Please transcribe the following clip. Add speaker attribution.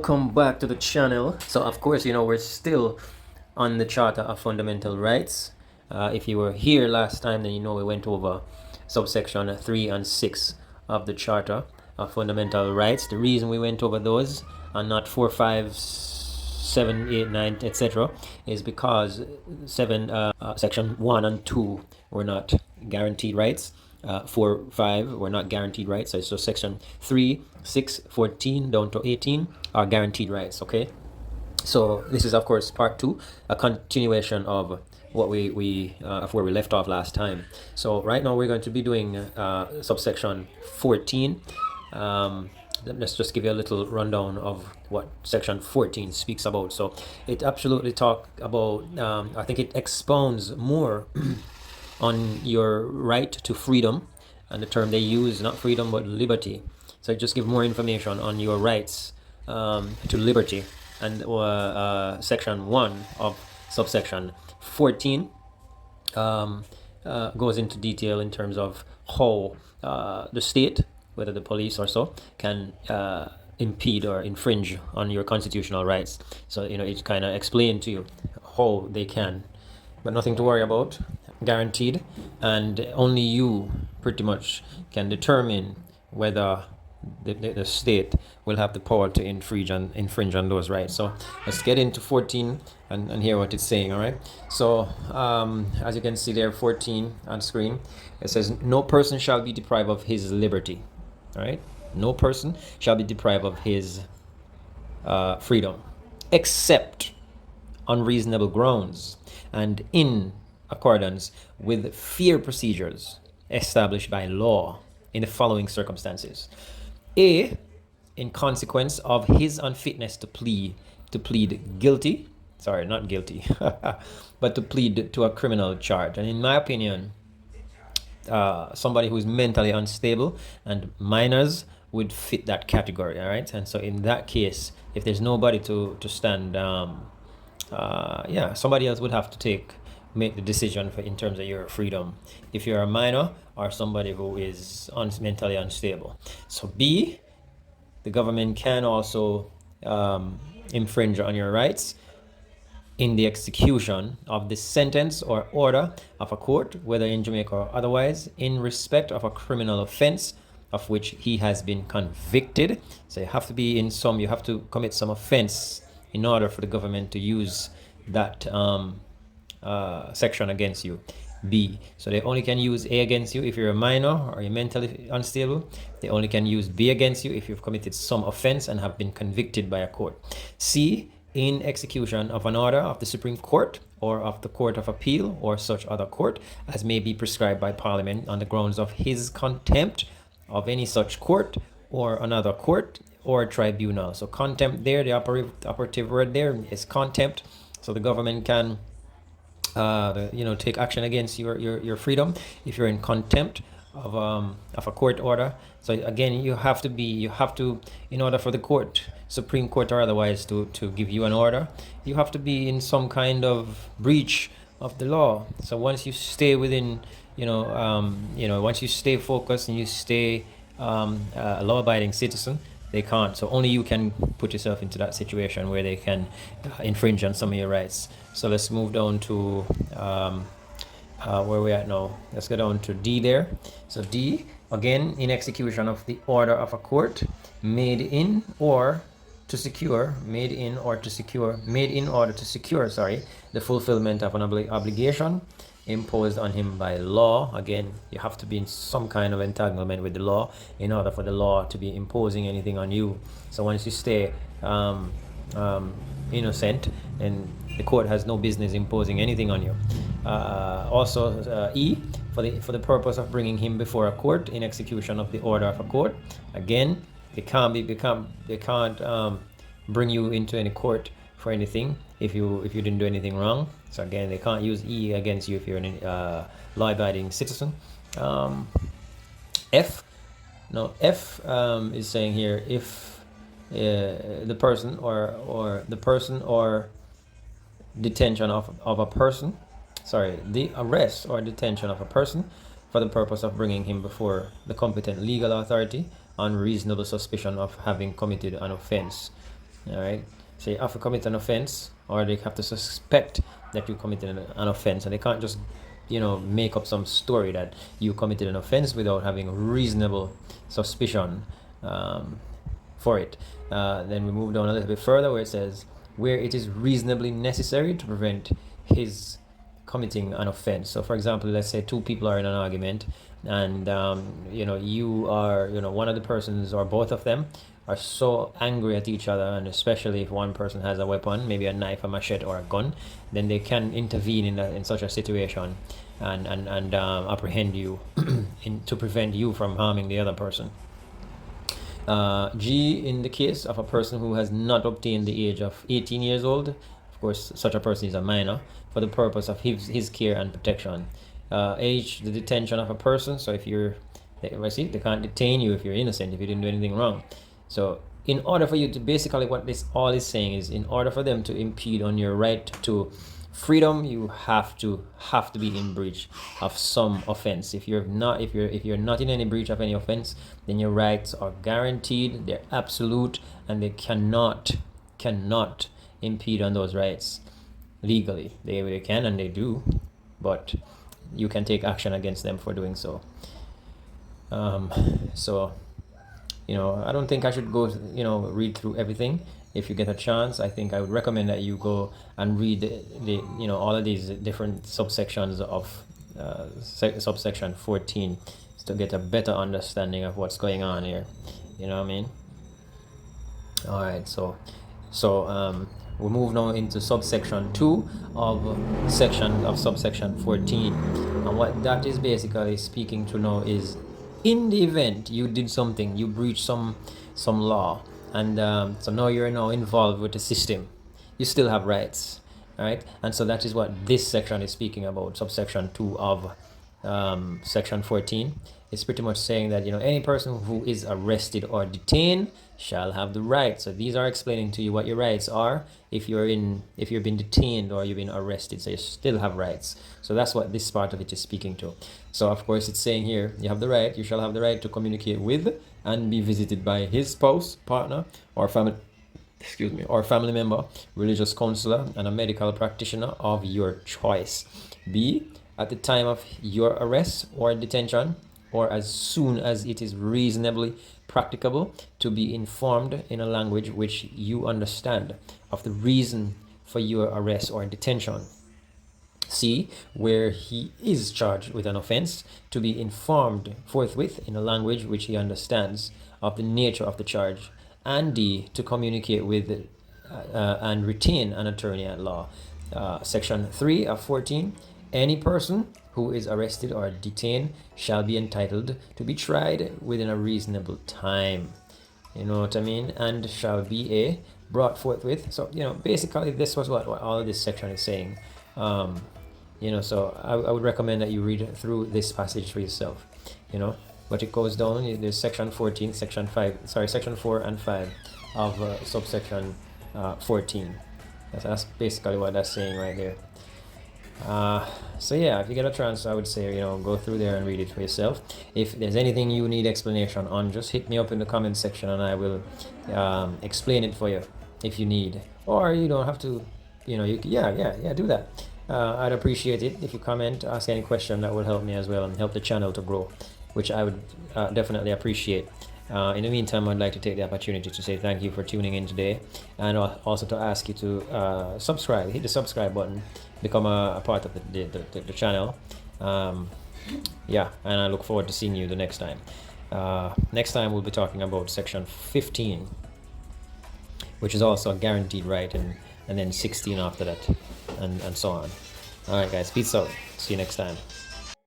Speaker 1: Welcome back to the channel. So of course, we're still on the Charter of Fundamental Rights. If you were here last time, then we went over subsection 3 and 6 of the Charter of Fundamental Rights. The reason we went over those and not 4, 5, 7, 8, 9, etc. is because section 1 and 2 were not guaranteed rights. 4, 5 were not guaranteed rights. So section 3, 6, 14 down to 18 are guaranteed rights. Okay, so this is of course part 2, a continuation of what we of where we left off last time. So right now we're going to be doing subsection 14. Let's just give you a little rundown of what section 14 speaks about. So it absolutely talk about I think it expounds more on your right to freedom, and the term they use, not freedom but liberty. So just give more information on your rights to liberty. And section 1 of subsection 14 goes into detail in terms of how the state, whether the police or so, can impede or infringe on your constitutional rights. So it kind of explained to you how they can, but nothing to worry about, guaranteed, and only you pretty much can determine whether the state will have the power to infringe on those rights. So let's get into 14 and hear what it's saying. All right, so as you can see there, 14 on screen, it says no person shall be deprived of his liberty. All right, no person shall be deprived of his freedom except on reasonable grounds and in accordance with fair procedures established by law in the following circumstances: A, in consequence of his unfitness to plead guilty, sorry, not guilty, but to plead to a criminal charge. And in my opinion, somebody who is mentally unstable and minors would fit that category. All right, and so in that case, if there's nobody to stand, somebody else would have to make the decision in terms of your freedom if you're a minor or somebody who is mentally unstable. So B, the government can also infringe on your rights in the execution of the sentence or order of a court, whether in Jamaica or otherwise, in respect of a criminal offense of which he has been convicted. So you have to commit some offense in order for the government to use that section against you. B, so they only can use A against you if you're a minor or you're mentally unstable. They only can use B against you if you've committed some offense and have been convicted by a court. C, in execution of an order of the Supreme Court or of the Court of Appeal or such other court as may be prescribed by Parliament on the grounds of his contempt of any such court or another court or tribunal. So contempt there, the operative word there is contempt. So the government can take action against your freedom if you're in contempt of a court order. So again, you have to, in order for the court, Supreme Court or otherwise, to give you an order, you have to be in some kind of breach of the law. So once you stay within, once you stay focused and you stay a law-abiding citizen, they can't. So only you can put yourself into that situation where they can infringe on some of your rights. So let's move down to where we're at now. Let's go down to D there. So D, again, in execution of the order of a court made in order to secure the fulfillment of an obligation imposed on him by law. Again, you have to be in some kind of entanglement with the law in order for the law to be imposing anything on you. So once you stay innocent, then the court has no business imposing anything on you. E, for the purpose of bringing him before a court in execution of the order of a court. Again, they can't bring you into any court for anything if you didn't do anything wrong. So again, they can't use E against you if you're a law-abiding citizen. F is saying here, if the person or detention of a person, the arrest or detention of a person for the purpose of bringing him before the competent legal authority on reasonable suspicion of having committed an offense All right. So you have to commit an offense, or they have to suspect that you committed an offense, and they can't just, make up some story that you committed an offense without having reasonable suspicion for it. Then we move down a little bit further where it says, where it is reasonably necessary to prevent his committing an offense. So, for example, let's say two people are in an argument, and you are, one of the persons or both of them are so angry at each other, and especially if one person has a weapon, maybe a knife, a machete, or a gun, then they can intervene in such a situation and apprehend you to prevent you from harming the other person. G, in the case of a person who has not obtained the age of 18 years old, of course, such a person is a minor, for the purpose of his care and protection. H, the detention of a person. So if they can't detain you if you're innocent, if you didn't do anything wrong. So in order for you to, basically what this all is saying is, in order for them to impede on your right to freedom, you have to be in breach of some offense. If you're not in any breach of any offense, then your rights are guaranteed, they're absolute, and they cannot impede on those rights legally. They can, and they do, but you can take action against them for doing so. So I don't think I should go read through everything. If you get a chance, I think I would recommend that you go and read the all of these different subsections of subsection 14 to get a better understanding of what's going on here. You know what I mean? All right, so we move now into subsection 2 of subsection 14, and what that is basically speaking to now is, in the event you did something, you breached some law, and so now you're now involved with the system, you still have rights, right? And so that is what this section is speaking about. Subsection 2 of section 14 is pretty much saying that any person who is arrested or detained shall have the right. So these are explaining to you what your rights are if you've been detained or you've been arrested. So you still have rights. So that's what this part of it is speaking to. So of course it's saying here, you shall have the right to communicate with and be visited by his spouse, partner, or family member, religious counselor, and a medical practitioner of your choice. B, at the time of your arrest or detention, or as soon as it is reasonably practicable, to be informed in a language which you understand of the reason for your arrest or detention. C, where he is charged with an offense, to be informed forthwith in a language which he understands of the nature of the charge. And D, to communicate with and retain an attorney at law. Section 3 of 14, any person who is arrested or detained shall be entitled to be tried within a reasonable time. You know what I mean? And shall be brought forthwith. So, basically this was what all of this section is saying. So I would recommend that you read through this passage for yourself, but it goes down. There's section 14, section 4 and 5 of subsection 14. That's basically what that's saying right there. So yeah, if you get a chance, I would say, go through there and read it for yourself. If there's anything you need explanation on, just hit me up in the comment section and I will explain it for you if you need. Or you don't have to, do that. I'd appreciate it if you comment, ask any question. That would help me as well and help the channel to grow, which I would definitely appreciate. In the meantime, I'd like to take the opportunity to say thank you for tuning in today, and also to ask you to subscribe. Hit the subscribe button, become a part of the channel. And I look forward to seeing you the next time. Next time we'll be talking about section 15, which is also a guaranteed right, and then 16 after that, and so on. All right, guys, peace out. See you next time.